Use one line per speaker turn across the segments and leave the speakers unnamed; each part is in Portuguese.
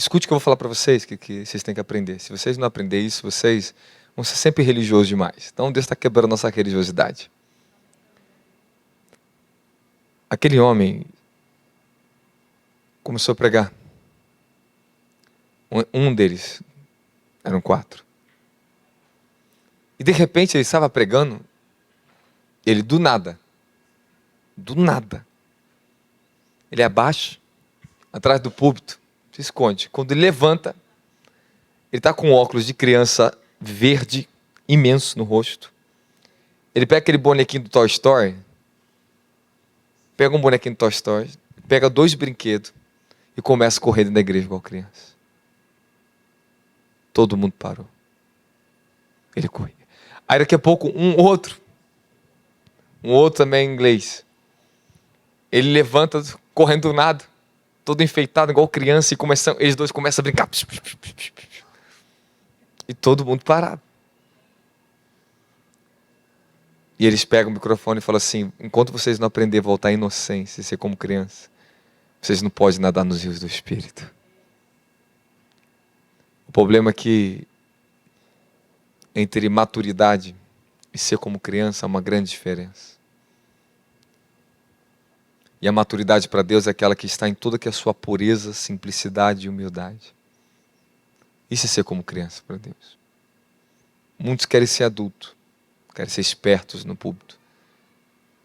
Escute o que eu vou falar para vocês, que vocês têm que aprender. Se vocês não aprenderem isso, vocês vão ser sempre religiosos demais. Então Deus está quebrando a nossa religiosidade. Aquele homem começou a pregar. Um deles, eram 4. E de repente ele estava pregando, ele do nada, ele abaixa, atrás do púlpito, se esconde. Quando ele levanta, ele está com óculos de criança verde, imenso no rosto. Ele pega aquele bonequinho do Toy Story, pega um bonequinho do Toy Story, pega 2 brinquedos e começa a correr dentro da igreja igual criança. Todo mundo parou. Ele corria. Aí daqui a pouco um outro também em inglês, ele levanta correndo do nada, todo enfeitado igual criança, e eles 2 começam a brincar. E todo mundo parado. E eles pegam o microfone e falam assim: enquanto vocês não aprenderem a voltar à inocência e ser como criança, vocês não podem nadar nos rios do Espírito. O problema é que entre maturidade e ser como criança há uma grande diferença. E a maturidade para Deus é aquela que está em toda que a sua pureza, simplicidade e humildade. Isso é ser como criança para Deus. Muitos querem ser adultos, querem ser espertos no púlpito,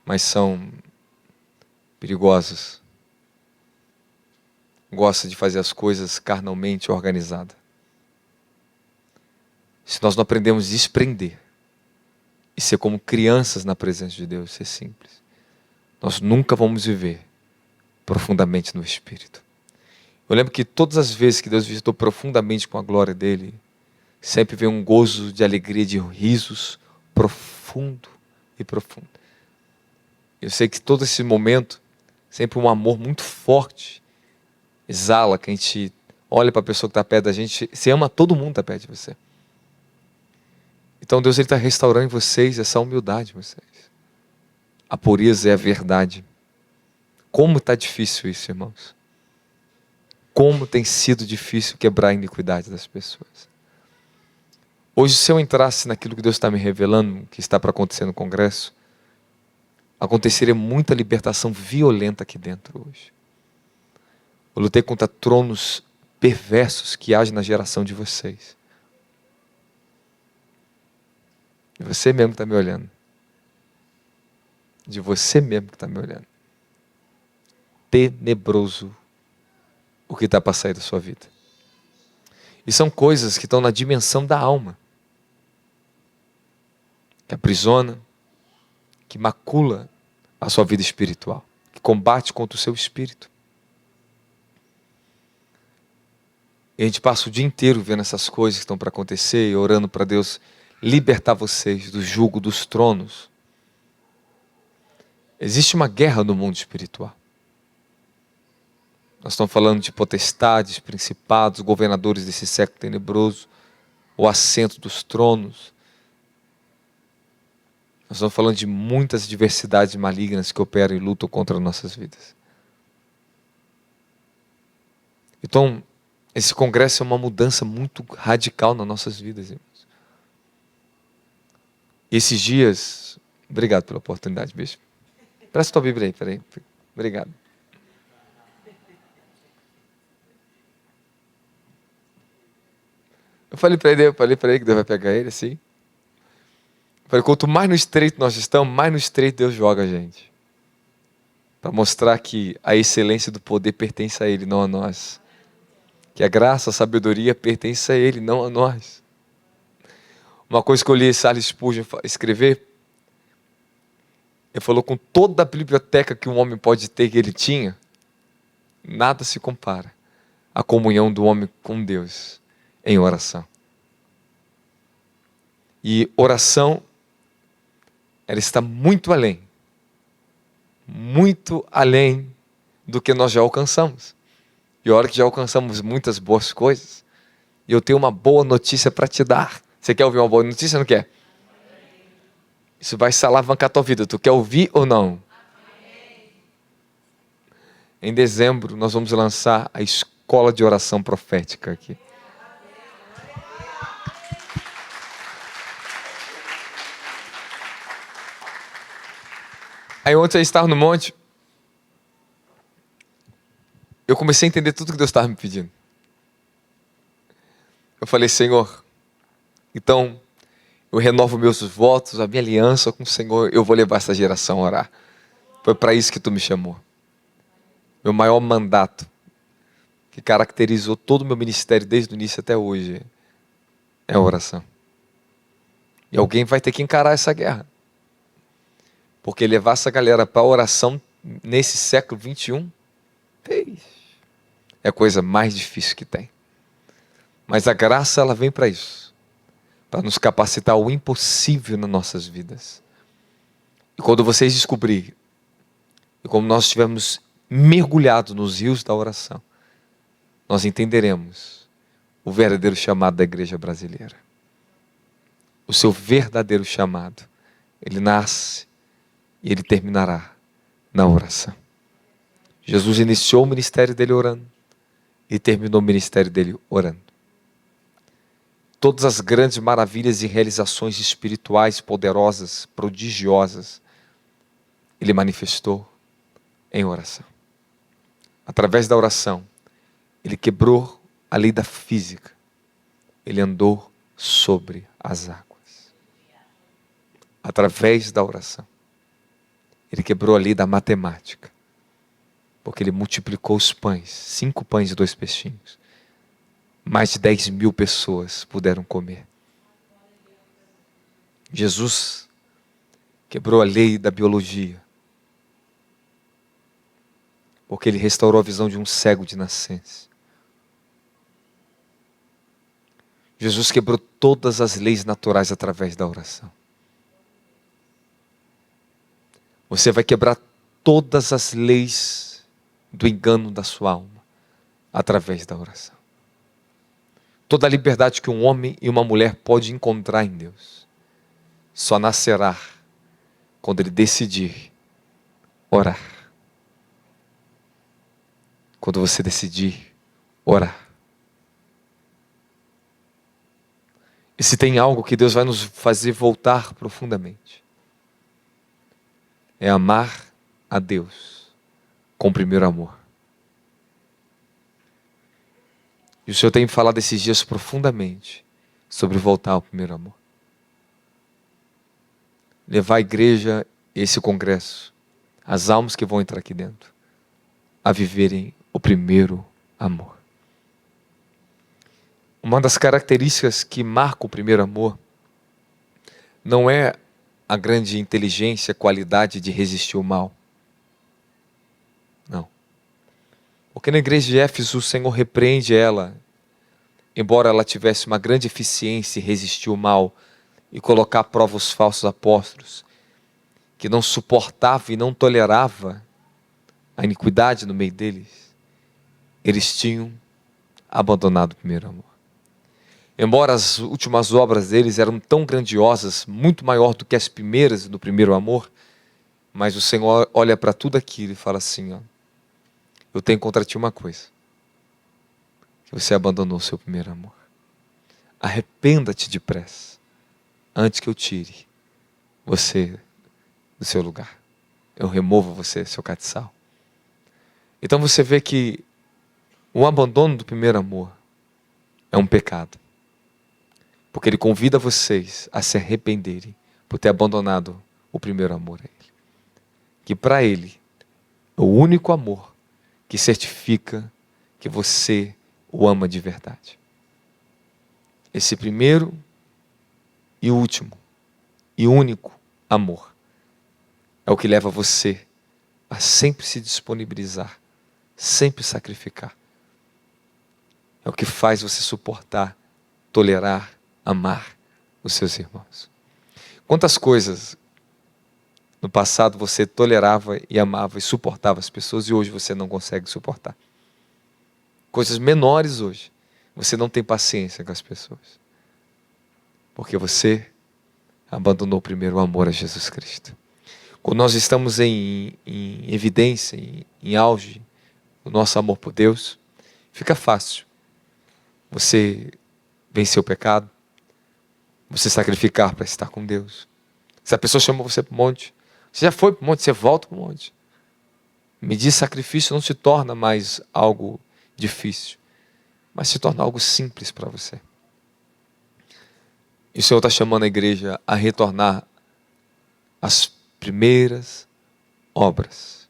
mas são perigosos. Gostam de fazer as coisas carnalmente organizadas. Se nós não aprendemos a desprender e ser como crianças na presença de Deus, ser simples, nós nunca vamos viver profundamente no Espírito. Eu lembro que todas as vezes que Deus visitou profundamente com a glória dele, sempre veio um gozo de alegria, de risos profundo e profundo. Eu sei que todo esse momento, sempre um amor muito forte, exala, que a gente olha para a pessoa que está perto da gente, você ama todo mundo que está perto de você. Então Deus está restaurando em vocês essa humildade em vocês. A pureza é a verdade. Como está difícil isso, irmãos. Como tem sido difícil quebrar a iniquidade das pessoas. Hoje, se eu entrasse naquilo que Deus está me revelando, que está para acontecer no congresso, aconteceria muita libertação violenta aqui dentro hoje. Eu lutei contra tronos perversos que agem na geração de vocês. De você mesmo que está me olhando. De você mesmo que está me olhando. Tenebroso o que está para sair da sua vida. E são coisas que estão na dimensão da alma. Que aprisiona, que macula a sua vida espiritual. Que combate contra o seu espírito. E a gente passa o dia inteiro vendo essas coisas que estão para acontecer e orando para Deus libertar vocês do jugo dos tronos. Existe uma guerra no mundo espiritual. Nós estamos falando de potestades, principados, governadores desse século tenebroso, o assento dos tronos. Nós estamos falando de muitas diversidades malignas que operam e lutam contra nossas vidas. Então, esse congresso é uma mudança muito radical nas nossas vidas, irmãos. E esses dias... Obrigado pela oportunidade, bispo. Presta tua Bíblia aí, peraí. Obrigado. Eu falei para ele que Deus vai pegar ele assim. Eu falei, quanto mais no estreito nós estamos, mais no estreito Deus joga a gente. Para mostrar que a excelência do poder pertence a Ele, não a nós. Que a graça, a sabedoria pertence a Ele, não a nós. Uma coisa que eu li Charles Spurgeon escrever, ele falou, com toda a biblioteca que um homem pode ter, que ele tinha, nada se compara à comunhão do homem com Deus em oração. E oração, ela está muito além do que nós já alcançamos. E a hora que já alcançamos muitas boas coisas, e eu tenho uma boa notícia para te dar. Você quer ouvir uma boa notícia ou não quer? Isso vai se alavancar a tua vida. Tu quer ouvir ou não? Em dezembro, nós vamos lançar escola de oração profética aqui. Aí ontem eu estava no monte, eu comecei a entender tudo que Deus estava me pedindo. Eu falei, Senhor, então eu renovo meus votos, a minha aliança com o Senhor, eu vou levar essa geração a orar. Foi para isso que tu me chamou. Meu maior mandato, que caracterizou todo o meu ministério desde o início até hoje, é a oração. E alguém vai ter que encarar essa guerra. Porque levar essa galera para a oração nesse século 21 é a coisa mais difícil que tem. Mas a graça, ela vem para isso. Para nos capacitar ao impossível nas nossas vidas. E quando vocês descobrirem, e como nós estivermos mergulhados nos rios da oração, nós entenderemos o verdadeiro chamado da igreja brasileira. O seu verdadeiro chamado. Ele nasce e ele terminará na oração. Jesus iniciou o ministério dele orando e terminou o ministério dele orando. Todas as grandes maravilhas e realizações espirituais poderosas, prodigiosas, ele manifestou em oração. Através da oração, ele quebrou a lei da física. Ele andou sobre as águas. Através da oração, ele quebrou a lei da matemática. Porque ele multiplicou os pães, 5 pães e 2 peixinhos. Mais de 10.000 pessoas puderam comer. Jesus quebrou a lei da biologia. Porque ele restaurou a visão de um cego de nascença. Jesus quebrou todas as leis naturais através da oração. Você vai quebrar todas as leis do engano da sua alma através da oração. Toda a liberdade que um homem e uma mulher pode encontrar em Deus só nascerá quando ele decidir orar. Quando você decidir orar. E se tem algo que Deus vai nos fazer voltar profundamente, é amar a Deus com o primeiro amor. E o Senhor tem falado esses dias profundamente sobre voltar ao primeiro amor. Levar a igreja, esse congresso, as almas que vão entrar aqui dentro, a viverem o primeiro amor. Uma das características que marca o primeiro amor não é a grande inteligência, qualidade de resistir ao mal. Não. Porque na igreja de Éfeso o Senhor repreende ela, embora ela tivesse uma grande eficiência em resistir ao mal e colocar à prova os falsos apóstolos, que não suportava e não tolerava a iniquidade no meio deles. Eles tinham abandonado o primeiro amor. Embora as últimas obras deles eram tão grandiosas, muito maior do que as primeiras do primeiro amor, mas o Senhor olha para tudo aquilo e fala assim, ó, eu tenho contra ti uma coisa, que você abandonou o seu primeiro amor. Arrependa-te depressa, antes que eu tire você do seu lugar. Eu removo você, seu castiçal. Então você vê que o abandono do primeiro amor é um pecado. Porque ele convida vocês a se arrependerem por ter abandonado o primeiro amor a ele. Que para ele é o único amor que certifica que você o ama de verdade. Esse primeiro e último e único amor é o que leva você a sempre se disponibilizar, sempre sacrificar. É o que faz você suportar, tolerar, amar os seus irmãos. Quantas coisas no passado você tolerava e amava e suportava as pessoas e hoje você não consegue suportar? Coisas menores hoje. Você não tem paciência com as pessoas. Porque você abandonou o primeiro amor a Jesus Cristo. Quando nós estamos em evidência, em auge, o nosso amor por Deus, Fica fácil você vencer o pecado, você sacrificar para estar com Deus. Se a pessoa chamou você para o monte, você já foi para o monte, você volta para o monte. Medir sacrifício não se torna mais algo difícil, mas se torna algo simples para você. E o Senhor está chamando a igreja a retornar às primeiras obras.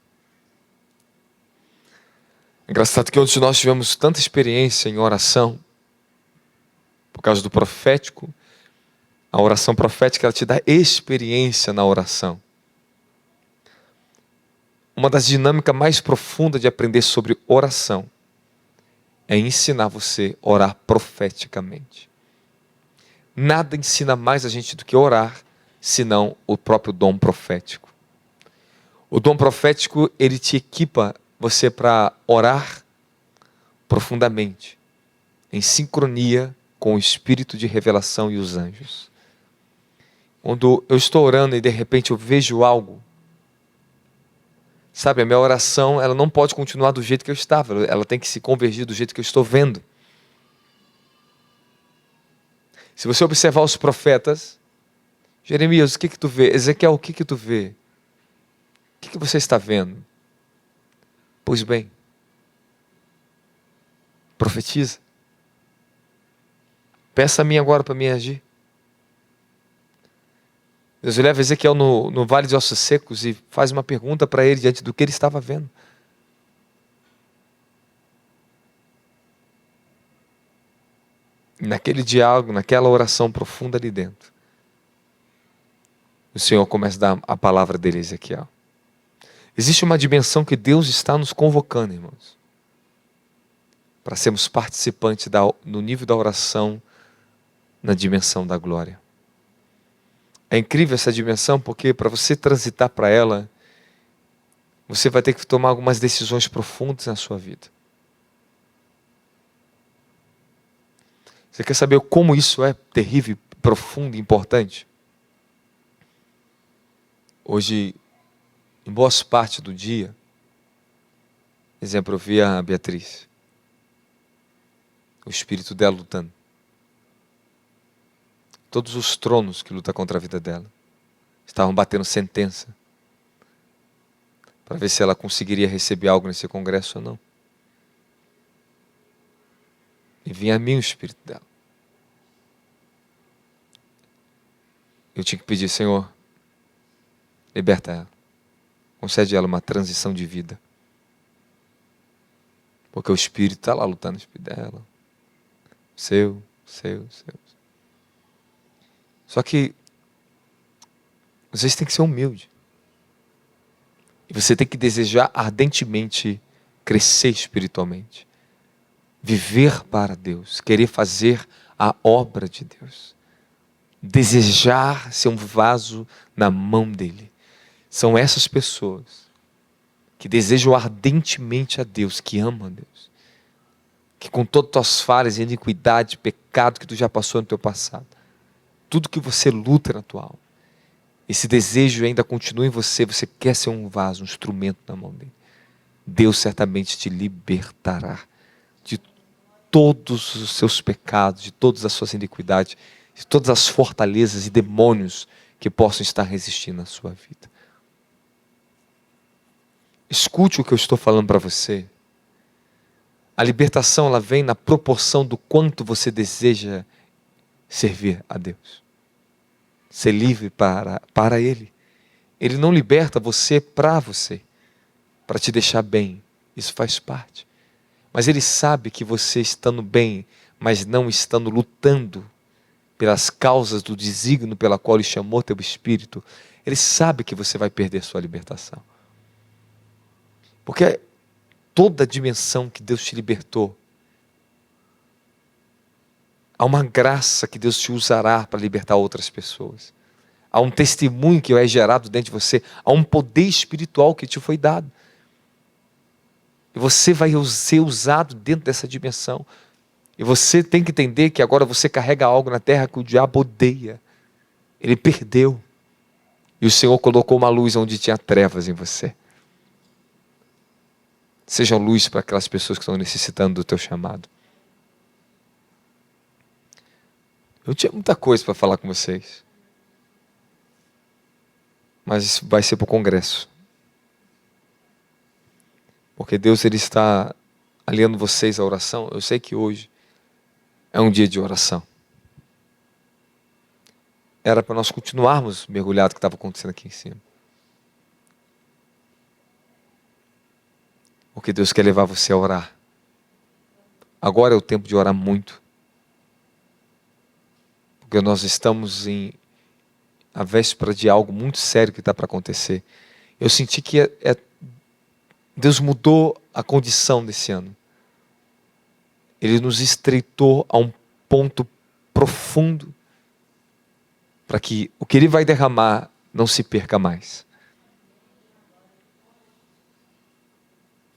É engraçado que onde nós tivemos tanta experiência em oração, por causa do profético, a oração profética ela te dá experiência na oração. Uma das dinâmicas mais profundas de aprender sobre oração é ensinar você a orar profeticamente. Nada ensina mais a gente do que orar, senão o próprio dom profético. O dom profético, ele te equipa você para orar profundamente, em sincronia com o espírito de revelação e os anjos. Quando eu estou orando e de repente eu vejo algo, sabe, a minha oração ela não pode continuar do jeito que eu estava, ela tem que se convergir do jeito que eu estou vendo. Se você observar os profetas, Jeremias, o que tu vê? Ezequiel, o que tu vê? O que você está vendo? Pois bem, profetiza. Peça a mim agora para me agir. Deus leva Ezequiel no vale de ossos secos e faz uma pergunta para ele diante do que ele estava vendo. E naquele diálogo, naquela oração profunda ali dentro, o Senhor começa a dar a palavra dele a Ezequiel. Existe uma dimensão que Deus está nos convocando, irmãos, para sermos participantes no nível da oração, na dimensão da glória. É incrível essa dimensão porque para você transitar para ela, você vai ter que tomar algumas decisões profundas na sua vida. Você quer saber como isso é terrível, profundo e importante? Hoje, em boas partes do dia, exemplo, eu vi a Beatriz, o espírito dela lutando. Todos os tronos que lutam contra a vida dela estavam batendo sentença para ver se ela conseguiria receber algo nesse congresso ou não. E vinha a mim o espírito dela. Eu tinha que pedir, Senhor, liberta ela. Concede a ela uma transição de vida. Porque o espírito está lá lutando no espírito dela. Seu. Só que vocês têm que ser humildes. E você tem que desejar ardentemente crescer espiritualmente. Viver para Deus. Querer fazer a obra de Deus. Desejar ser um vaso na mão dele. São essas pessoas que desejam ardentemente a Deus, que amam a Deus. Que com todas as tuas falhas, iniquidade, pecado que tu já passou no teu passado, tudo que você luta na tua alma, esse desejo ainda continua em você, você quer ser um vaso, um instrumento na mão dele. Deus certamente te libertará de todos os seus pecados, de todas as suas iniquidades, de todas as fortalezas e demônios que possam estar resistindo à sua vida. Escute o que eu estou falando para você. A libertação ela vem na proporção do quanto você deseja servir a Deus. Ser livre para Ele. Ele não liberta você, para te deixar bem. Isso faz parte. Mas Ele sabe que você estando bem, mas não estando lutando pelas causas do desígnio pela qual Ele chamou teu espírito, Ele sabe que você vai perder sua libertação. Porque toda a dimensão que Deus te libertou, há uma graça que Deus te usará para libertar outras pessoas. Há um testemunho que é gerado dentro de você. Há um poder espiritual que te foi dado. E você vai ser usado dentro dessa dimensão. E você tem que entender que agora você carrega algo na terra que o diabo odeia. Ele perdeu. E o Senhor colocou uma luz onde tinha trevas em você. Seja luz para aquelas pessoas que estão necessitando do teu chamado. Eu tinha muita coisa para falar com vocês. Mas isso vai ser para o congresso. Porque Deus ele está aliando vocês à oração. Eu sei que hoje é um dia de oração. Era para nós continuarmos mergulhados no que estava acontecendo aqui em cima. Porque Deus quer levar você a orar. Agora é o tempo de orar muito. Porque nós estamos à véspera de algo muito sério que está para acontecer. Eu senti que Deus mudou a condição desse ano. Ele nos estreitou a um ponto profundo para que o que Ele vai derramar não se perca mais.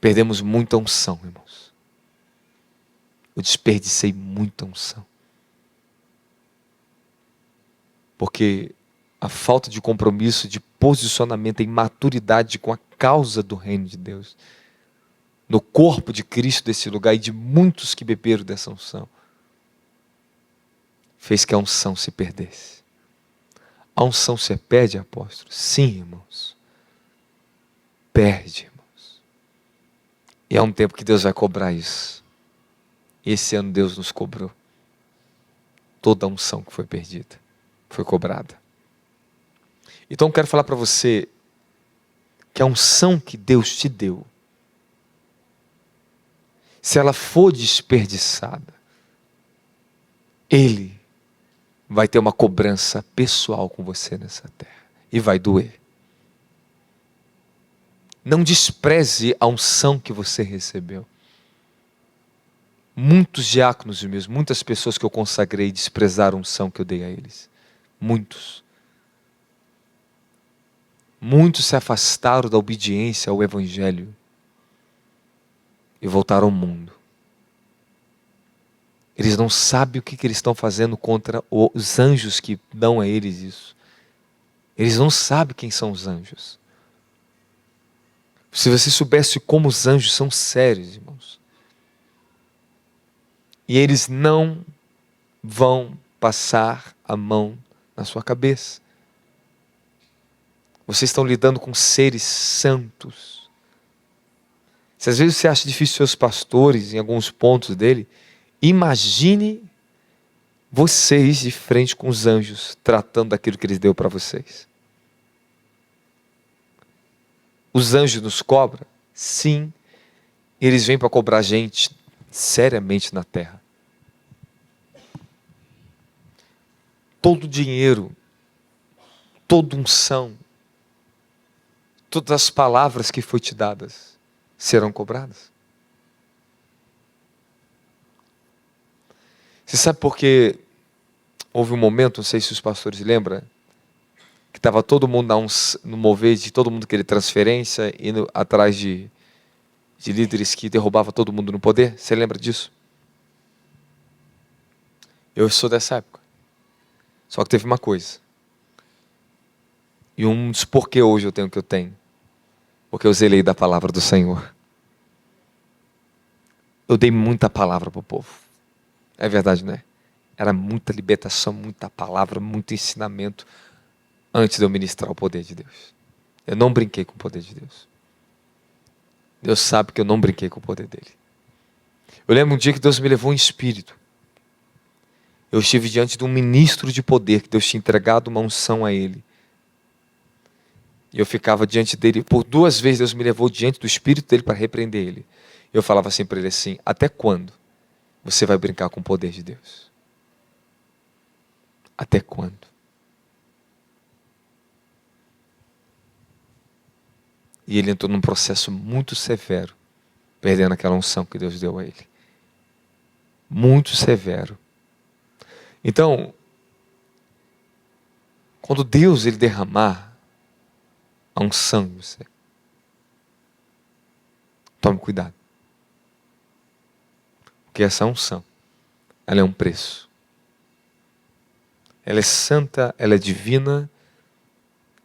Perdemos muita unção, irmãos. Eu desperdicei muita unção. Porque a falta de compromisso, de posicionamento, em maturidade com a causa do reino de Deus, no corpo de Cristo desse lugar e de muitos que beberam dessa unção, fez que a unção se perdesse. A unção se perde, apóstolo? Sim, irmãos. Perde, irmãos. E é um tempo que Deus vai cobrar isso. Esse ano Deus nos cobrou. Toda a unção que foi perdida, foi cobrada. Então eu quero falar para você que a unção que Deus te deu, se ela for desperdiçada, Ele vai ter uma cobrança pessoal com você nessa terra. E vai doer. Não despreze a unção que você recebeu. Muitos diáconos meus, muitas pessoas que eu consagrei desprezaram a unção que eu dei a eles. Muitos. Muitos se afastaram da obediência ao Evangelho e voltaram ao mundo. Eles não sabem o que eles estão fazendo contra os anjos que dão a eles isso. Eles não sabem quem são os anjos. Se você soubesse como os anjos são sérios, irmãos. E eles não vão passar a mão na sua cabeça. Vocês estão lidando com seres santos. Se às vezes você acha difícil seus pastores, em alguns pontos dele, imagine vocês de frente com os anjos, tratando daquilo que Ele deu para vocês. Os anjos nos cobram? Sim. Eles vêm para cobrar a gente seriamente na terra. Todo dinheiro, toda unção, todas as palavras que foi te dadas serão cobradas. Você sabe por que houve um momento, não sei se os pastores lembram, que estava todo mundo no mover de todo mundo querer transferência, indo atrás de líderes que derrubavam todo mundo no poder? Você lembra disso? Eu sou dessa época. Só que teve uma coisa. E um dos porquê hoje eu tenho o que eu tenho. Porque eu zelei da palavra do Senhor. Eu dei muita palavra para o povo. É verdade, não é? Era muita libertação, muita palavra, muito ensinamento antes de eu ministrar o poder de Deus. Eu não brinquei com o poder de Deus. Deus sabe que eu não brinquei com o poder dele. Eu lembro um dia que Deus me levou em espírito. Eu estive diante de um ministro de poder, que Deus tinha entregado uma unção a ele. E eu ficava diante dele. Por 2 vezes Deus me levou diante do espírito dele para repreender ele. Eu falava assim para ele assim: até quando você vai brincar com o poder de Deus? Até quando? E ele entrou num processo muito severo, perdendo aquela unção que Deus deu a ele. Muito severo. Então, quando Deus ele derramar a unção em você, tome cuidado. Porque essa unção, ela é um preço. Ela é santa, ela é divina,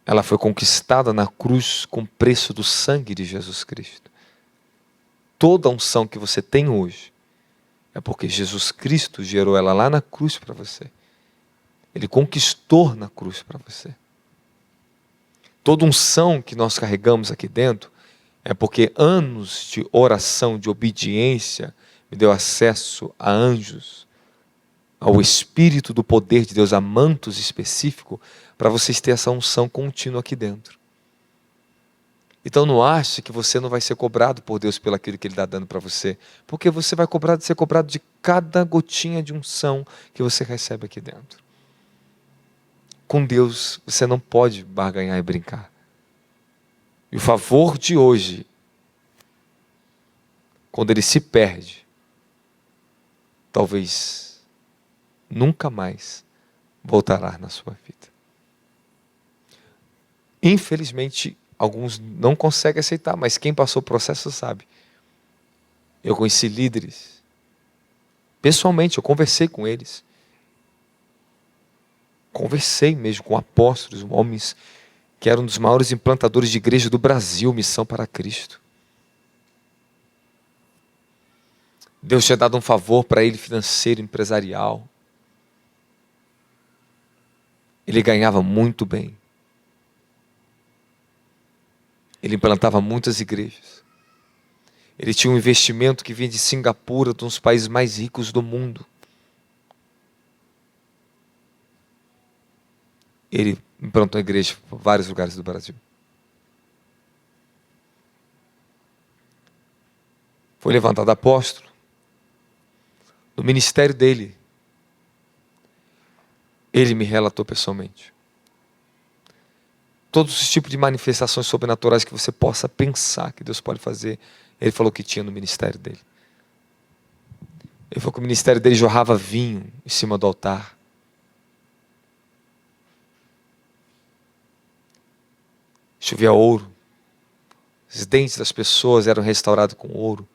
ela foi conquistada na cruz com o preço do sangue de Jesus Cristo. Toda a unção que você tem hoje é porque Jesus Cristo gerou ela lá na cruz para você. Ele conquistou na cruz para você. Toda unção que nós carregamos aqui dentro é porque anos de oração, de obediência, me deu acesso a anjos, ao Espírito do poder de Deus, a mantos específicos, para vocês terem essa unção contínua aqui dentro. Então não ache que você não vai ser cobrado por Deus pelo aquilo que Ele está dando para você, porque você vai ser cobrado de cada gotinha de unção que você recebe aqui dentro. Com Deus você não pode barganhar e brincar. E o favor de hoje, quando ele se perde, talvez nunca mais voltará na sua vida. Infelizmente, alguns não conseguem aceitar, mas quem passou o processo sabe. Eu conheci líderes, pessoalmente, eu conversei com eles. Conversei mesmo com apóstolos, homens que eram um dos maiores implantadores de igreja do Brasil, Missão para Cristo. Deus tinha dado um favor para ele financeiro, empresarial. Ele ganhava muito bem. Ele implantava muitas igrejas. Ele tinha um investimento que vinha de Singapura, de um dos países mais ricos do mundo. Ele implantou igreja em vários lugares do Brasil. Foi levantado apóstolo. No ministério dele, ele me relatou pessoalmente. Todos os tipos de manifestações sobrenaturais que você possa pensar que Deus pode fazer, ele falou que tinha no ministério dele. Ele falou que o ministério dele jorrava vinho em cima do altar. Chovia ouro. Os dentes das pessoas eram restaurados com ouro.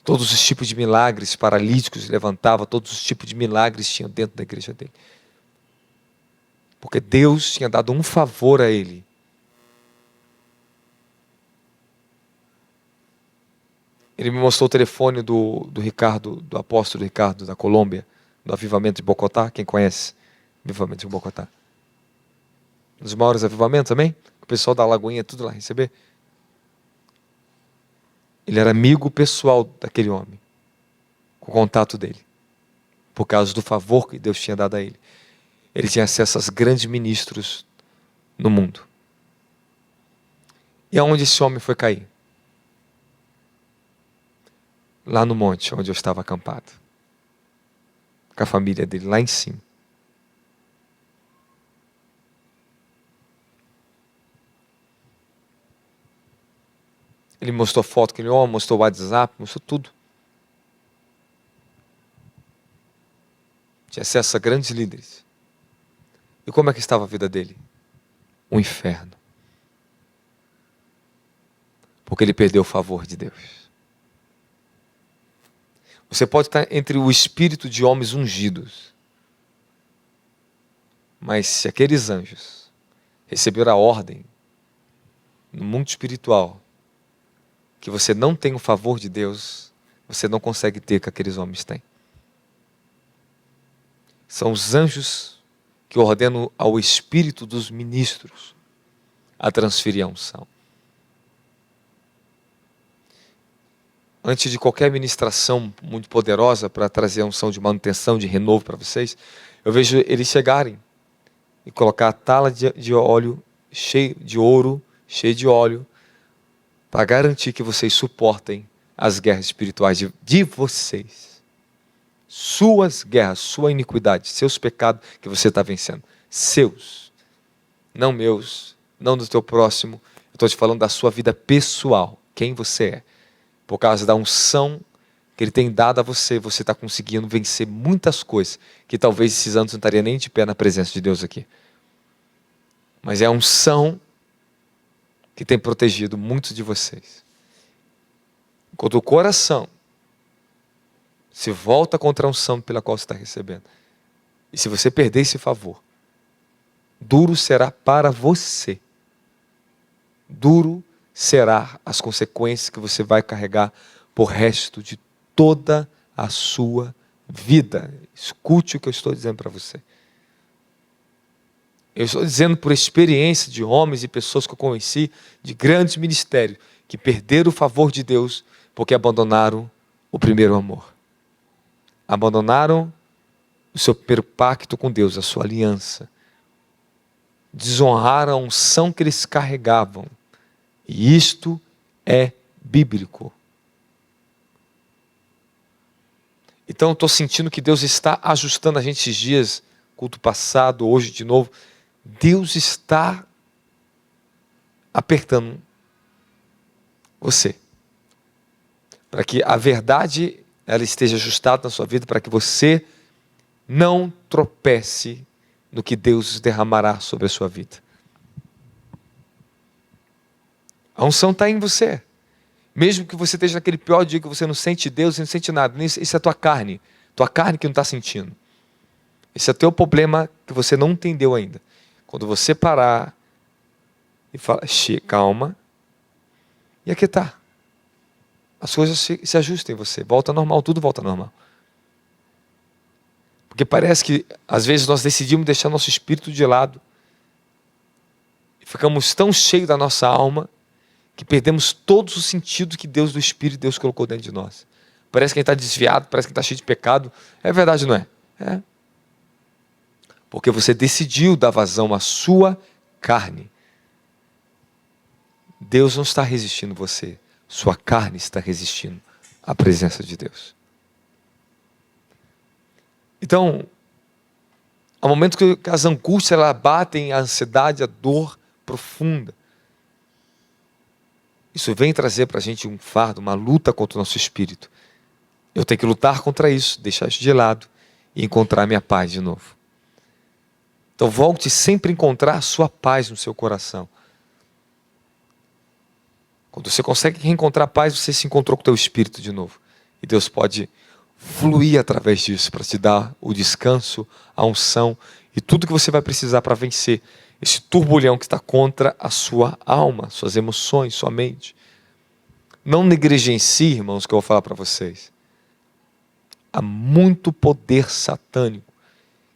Todos os tipos de milagres, paralíticos levantavam, todos os tipos de milagres tinham dentro da igreja dele. Porque Deus tinha dado um favor a ele. Ele me mostrou o telefone do Ricardo, do apóstolo Ricardo da Colômbia, do Avivamento de Bogotá. Quem conhece? Avivamento de Bogotá. Um dos maiores avivamentos, amém? O pessoal da Lagoinha, tudo lá receber. Ele era amigo pessoal daquele homem, com o contato dele, por causa do favor que Deus tinha dado a ele. Ele tinha acesso aos grandes ministros no mundo. E aonde esse homem foi cair? Lá no monte onde eu estava acampado, com a família dele, lá em cima. Ele mostrou foto daquele homem, mostrou o WhatsApp, mostrou tudo. Tinha acesso a grandes líderes. E como é que estava a vida dele? Um inferno. Porque ele perdeu o favor de Deus. Você pode estar entre o espírito de homens ungidos. Mas se aqueles anjos receberam a ordem no mundo espiritual que você não tem o favor de Deus, você não consegue ter o que aqueles homens têm. São os anjos que ordenam ao espírito dos ministros a transferir a unção. Antes de qualquer ministração muito poderosa para trazer a unção de manutenção, de renovo para vocês, eu vejo eles chegarem e colocar a tala de óleo, cheio de ouro, cheio de óleo, para garantir que vocês suportem as guerras espirituais de vocês. Suas guerras, sua iniquidade, seus pecados que você está vencendo. Seus. Não meus, não do teu próximo. Eu estou te falando da sua vida pessoal. Quem você é. Por causa da unção que Ele tem dado a você, você está conseguindo vencer muitas coisas que talvez esses anos não estaria nem de pé na presença de Deus aqui. Mas é a unção que tem protegido muitos de vocês. Quando o coração se volta contra a unção pela qual você está recebendo, e se você perder esse favor, duro será para você. Duro será as consequências que você vai carregar por resto de toda a sua vida. Escute o que eu estou dizendo para você. Eu estou dizendo por experiência de homens e pessoas que eu conheci, de grandes ministérios, que perderam o favor de Deus porque abandonaram o primeiro amor. Abandonaram o seu primeiro pacto com Deus, a sua aliança. Desonraram a unção que eles carregavam. E isto é bíblico. Então eu estou sentindo que Deus está ajustando a gente esses dias, culto passado, hoje de novo. Deus está apertando você. Para que a verdade ela esteja ajustada na sua vida, para que você não tropece no que Deus derramará sobre a sua vida. A unção está em você. Mesmo que você esteja naquele pior dia que você não sente Deus, você não sente nada. Isso é tua carne que não está sentindo. Esse é o teu problema que você não entendeu ainda. Quando você parar e falar, calma, e aqui está. As coisas se ajustam em você, volta ao normal, tudo volta ao normal. Porque parece que às vezes nós decidimos deixar nosso espírito de lado. E ficamos tão cheios da nossa alma que perdemos todos os sentidos que Deus do Espírito, Deus colocou dentro de nós. Parece que a gente está desviado, parece que está cheio de pecado. É verdade, não é? É. Porque você decidiu dar vazão à sua carne. Deus não está resistindo a você. Sua carne está resistindo à presença de Deus. Então, ao momento que as angústias ela batem, a ansiedade, a dor profunda, isso vem trazer para a gente um fardo, uma luta contra o nosso espírito. Eu tenho que lutar contra isso, deixar isso de lado e encontrar minha paz de novo. Então volte sempre a encontrar a sua paz no seu coração. Quando você consegue reencontrar a paz, você se encontrou com o teu espírito de novo. E Deus pode fluir através disso para te dar o descanso, a unção e tudo que você vai precisar para vencer esse turbilhão que está contra a sua alma, suas emoções, sua mente. Não negligencie, irmãos, o que eu vou falar para vocês. Há muito poder satânico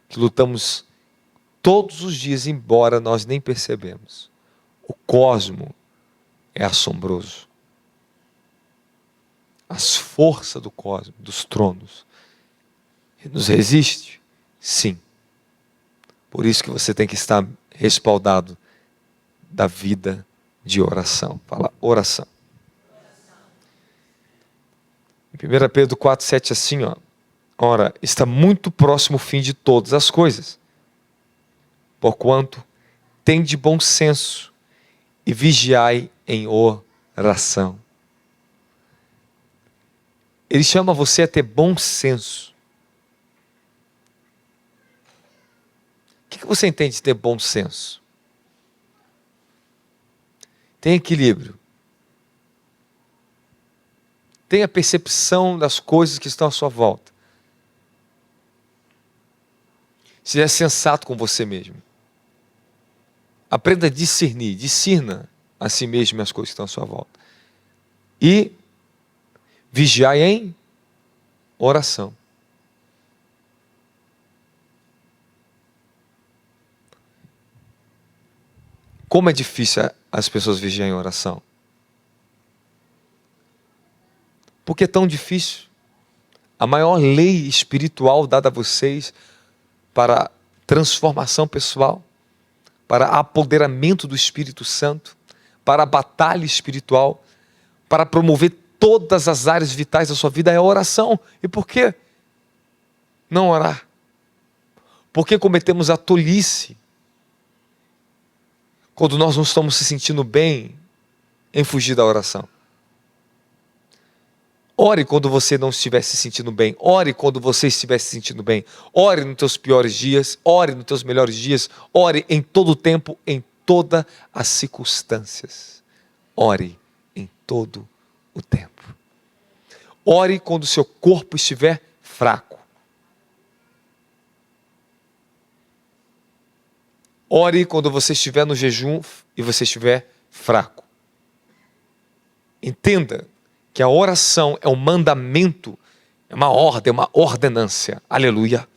que lutamos todos os dias, embora nós nem percebemos. O cosmo é assombroso. As forças do cosmo, dos tronos, nos resiste? Sim. Por isso que você tem que estar respaldado da vida de oração. Fala, oração. Em 1 Pedro 4,7 assim, ora, está muito próximo o fim de todas as coisas. Porquanto, tende bom senso e vigiai em oração. Ele chama você a ter bom senso. O que você entende de ter bom senso? Tem equilíbrio. Tem a percepção das coisas que estão à sua volta. Seja sensato com você mesmo. Aprenda a discernir, discirna a si mesmo as coisas que estão à sua volta. E vigiai em oração. Como é difícil as pessoas vigiarem em oração? Por que é tão difícil? A maior lei espiritual dada a vocês para transformação pessoal, para apoderamento do Espírito Santo, para a batalha espiritual, para promover todas as áreas vitais da sua vida é a oração. E por que não orar? Por que cometemos a tolice quando nós não estamos se sentindo bem em fugir da oração? Ore quando você não estiver se sentindo bem. Ore quando você estiver se sentindo bem. Ore nos teus piores dias. Ore nos teus melhores dias. Ore em todo o tempo, em todas as circunstâncias. Ore em todo o tempo. Ore quando o seu corpo estiver fraco. Ore quando você estiver no jejum e você estiver fraco. Entenda que a oração é um mandamento, é uma ordem, é uma ordenância. Aleluia.